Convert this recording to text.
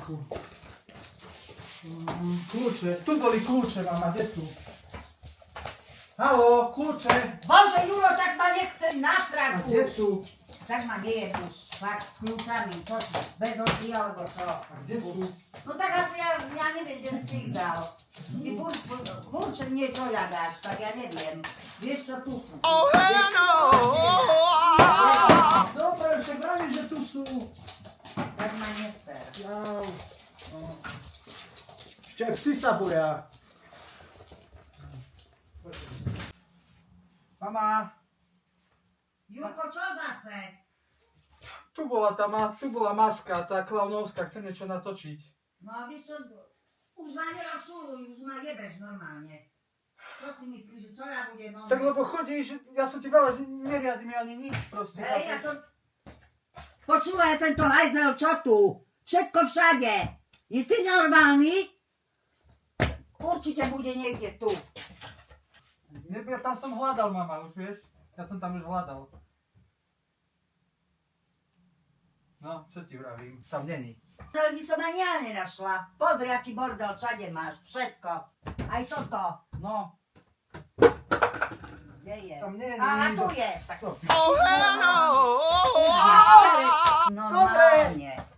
Cichu. Kľúče. Tu boli kľúče, mama, kde sú? Haló, kľúče. Bože, Juro, tak ma nechceš A nasrať kde už. sú? Tak ma nie už, fakt, s kľúčami, čo si, bez očí alebo čo. A kde sú? No tak asi ja neviem, kde si ich dal. Ty furt niečo ľadáš, tak ja neviem. Vieš čo, tu sú. Oh hell no! Dobre, však vravíš, že tu sú. Tak ma nester. Jau. No. Ešte aj psi sa boja. Mama, Jurko, čo zase? tu bola maska, tá klaunovská, chcem niečo natočiť. No a vieš čo, už ma nerozčuluj, už ma jebeš normálne. Čo si myslíš, že čo ja budem on? Tak lebo chodíš, ja som ti povedal, že neriadi mi ani nič proste. Hej, ja to... Počúvaj tento hajzel, čo tu? Všetko všade. Je si normálny? Určite bude niekde tu. Ja tam som hľadal, mama, už vieš? Ja som tam už hľadal. No, čo ti vravím? Tam není. To by som ani ja nenašla. Pozri, aký bordel všade máš. Všetko. Aj toto. No, Kde je? tam nie je. A tu je. Čo? Oh hell no! Normálne.